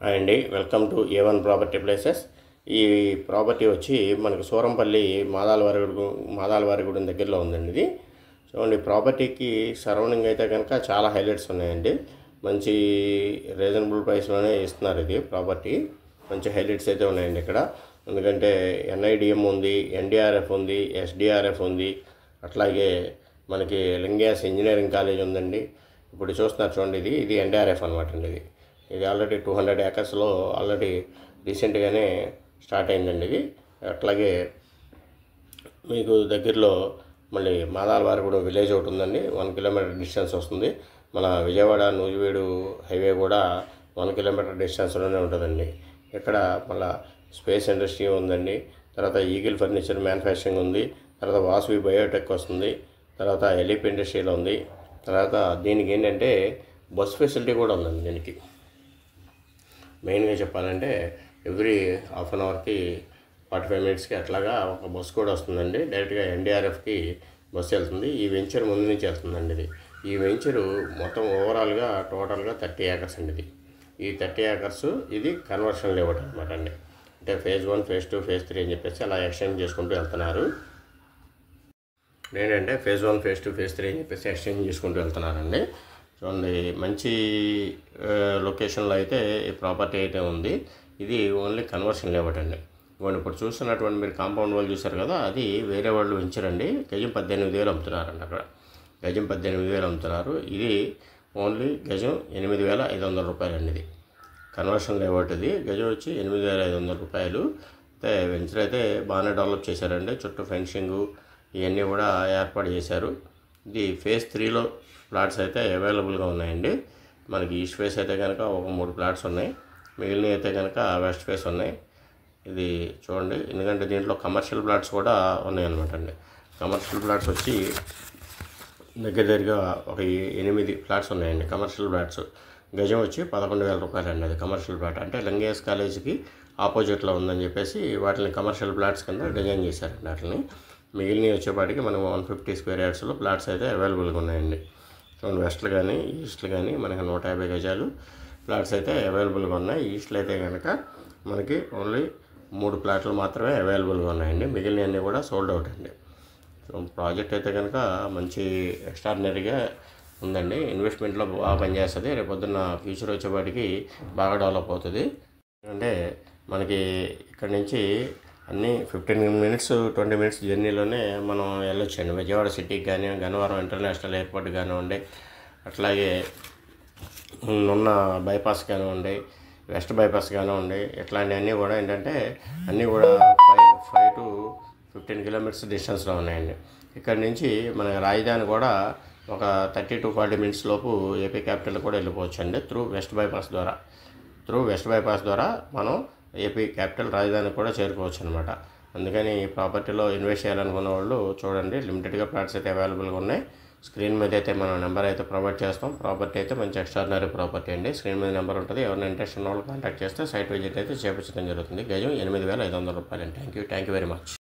Hi అండి, welcome to A1 property places. ఈ property వచ్చి మనకు సూరంపల్లి మాదాలవారిగూడెం దగ్గరలో ఉందండి. ఇది చూడండి, ప్రాపర్టీకి సరౌండింగ్ అయితే కనుక చాలా హైలైట్స్ ఉన్నాయండి. మంచి రీజనబుల్ ప్రైస్లోనే ఇస్తున్నారు. ఇది ప్రాపర్టీ మంచి హైలైట్స్ అయితే ఉన్నాయండి ఇక్కడ. ఎందుకంటే NIDM ఉంది, NDRF ఉంది, SDRF ఉంది, అట్లాగే మనకి లింగాస్ ఇంజనీరింగ్ కాలేజ్ ఉందండి. ఇప్పుడు చూస్తున్నారు చూడండి, ఇది NDRF అనమాట అండి. ఇది ఆల్రెడీ 200 ఏకర్స్లో ఆల్రెడీ రీసెంట్గానే స్టార్ట్ అయిందండి. ఇది అట్లాగే మీకు దగ్గరలో మళ్ళీ మాదాలవారిగూడెం విలేజ్ ఒకటి ఉందండి. 1 కిలోమీటర్ డిస్టెన్స్ వస్తుంది. మన విజయవాడ నూజివీడు హైవే కూడా 1 కిలోమీటర్ డిస్టెన్స్లోనే ఉంటుందండి. ఇక్కడ మళ్ళీ స్పేస్ ఇండస్ట్రీ ఉందండి. తర్వాత ఈగిల్ ఫర్నిచర్ మ్యానుఫ్యాక్చరింగ్ ఉంది. తర్వాత వాసవి బయోటెక్ వస్తుంది. తర్వాత ఎలిప్ ఇండస్ట్రీలో ఉంది. తర్వాత దీనికి ఏంటంటే బస్ ఫెసిలిటీ కూడా ఉందండి. దీనికి మెయిన్గా చెప్పాలంటే ఎవ్రీ హాఫ్ అన్ అవర్కి 45 మినిట్స్కి అట్లాగా ఒక బస్సు కూడా వస్తుందండి. డైరెక్ట్గా NDRFకి బస్సు వెళ్తుంది. ఈ వెంచర్ ముందు నుంచి వెళ్తుందండి. ఈ వెంచరు మొత్తం ఓవరాల్గా టోటల్గా 30 ఏకర్స్ అండి. ఈ 30 ఏకర్స్ ఇది కన్వర్షన్ లేఅవుట్ అనమాట అండి. అంటే ఫేజ్ 1, ఫేజ్ 2, ఫేజ్ 3 అని చెప్పేసి అలా ఎక్స్టెండ్ చేసుకుంటూ వెళ్తున్నారు. ఏంటంటే ఫేజ్ 1, ఫేజ్ 2, ఫేజ్ 3 అని చెప్పేసి ఎక్స్టెండ్ చేసుకుంటూ వెళ్తున్నారండి. చూడండి, మంచి లొకేషన్లో అయితే ఈ ప్రాపర్టీ అయితే ఉంది. ఇది ఓన్లీ కన్వర్షన్ లేఅవుట్ అండి. ఇప్పుడు చూస్తున్నటువంటి మీరు కాంపౌండ్ వాళ్ళు చూసారు కదా, అది వేరే వాళ్ళు వెంచరండి. గజం 18,000 అమ్ముతున్నారండి. అక్కడ గజం 18,000 అమ్ముతున్నారు. ఇది ఓన్లీ గజం 8,500 రూపాయలు అండి. ఇది కన్వర్షన్ లేఅవుట్. ఇది గజం వచ్చి 8,500 రూపాయలు. అయితే వెంచర్ అయితే బాగానే డెవలప్ చేశారండి. చుట్టూ ఫెన్సింగు ఇవన్నీ కూడా ఏర్పాటు చేశారు. ఇది ఫేజ్ 3లో ప్లాట్స్ అయితే అవైలబుల్గా ఉన్నాయండి. మనకి ఈస్ట్ ఫేస్ అయితే కనుక ఒక 3 ప్లాట్స్ ఉన్నాయి. మిగిలినవి అయితే కనుక వెస్ట్ ఫేస్ ఉన్నాయి. ఇది చూడండి, ఎందుకంటే దీంట్లో కమర్షియల్ ప్లాట్స్ కూడా ఉన్నాయన్నమాట అండి. కమర్షియల్ ప్లాట్స్ వచ్చి దగ్గరగా ఒక 8 ప్లాట్స్ ఉన్నాయండి. కమర్షియల్ ప్లాట్స్ గజం వచ్చి 11,000 రూపాయలు అండి. అది కమర్షియల్ ప్లాట్. అంటే లింగేస్ కాలేజీకి ఆపోజిట్లో ఉందని చెప్పేసి వాటిని కమర్షియల్ ప్లాట్స్ కింద డిజైన్ చేశారండి. వాటిని మిగిలినవి వచ్చేపాటికి మనం 150 స్క్వేర్ యార్డ్స్లో ప్లాట్స్ అయితే అవైలబుల్గా ఉన్నాయండి. చూడండి, వెస్ట్లు కానీ ఈస్ట్లు కానీ మనకి 150 గజాలు ప్లాట్స్ అయితే అవైలబుల్గా ఉన్నాయి. ఈస్ట్లు అయితే కనుక మనకి ఓన్లీ 3 ప్లాట్లు మాత్రమే అవైలబుల్గా ఉన్నాయండి. మిగిలినవన్నీ కూడా సోల్డ్ అవుట్ అండి. ప్రాజెక్ట్ అయితే కనుక మంచి ఎక్స్ట్రాడినరీగా ఉందండి. ఇన్వెస్ట్మెంట్లో బాగా పనిచేస్తుంది. రేపు పొద్దున్న ఫ్యూచర్ వచ్చేపాటికి బాగా డెవలప్ అవుతుంది. అంటే మనకి ఇక్కడ నుంచి అన్నీ 15 మినిట్స్ 20 మినిట్స్ జర్నీలోనే మనం వెళ్ళొచ్చండి. విజయవాడ సిటీకి కానీ, గన్నవరం ఇంటర్నేషనల్ ఎయిర్పోర్ట్ కానివ్వండి, అట్లాగే ఉన్న బైపాస్ కానివ్వండి, వెస్ట్ బైపాస్ కానివ్వండి, ఇట్లాంటివన్నీ కూడా ఏంటంటే అన్నీ కూడా 5 to 15 కిలోమీటర్స్ డిస్టెన్స్లో ఉన్నాయండి. ఇక్కడ నుంచి మన రాజధాని కూడా ఒక 30 to 40 మినిట్స్ లోపు ఏపీ క్యాపిటల్ కూడా వెళ్ళిపోవచ్చు అండి. త్రూ వెస్ట్ బైపాస్ ద్వారా మనం ఏపీ క్యాపిటల్ రాజధాని కూడా చేరుకోవచ్చు అనమాట. అందుకని ఈ ప్రాపర్టీలో ఇన్వెస్ట్ చేయాలనుకున్న వాళ్ళు చూడండి, లిమిటెడ్గా ప్లాట్స్ అయితే అవైలబుల్గా ఉన్నాయి. స్క్రీన్ మీద అయితే మనం నెంబర్ అయితే ప్రొవైడ్ చేస్తాం. ప్రాపర్టీ అయితే మంచి ఎక్స్ట్రాడినరీ ప్రాపర్టీ అండి. స్క్రీన్ మీద నెంబర్ ఉంటుంది. ఎవరైనా ఇంట్రెస్ట్ ఉన్న వాళ్ళు కాంటాక్ట్ చేస్తే సైట్ విజిట్ అయితే చేపించడం జరుగుతుంది. గజం 8,500 రూపాయలు అండి. Thank you very much.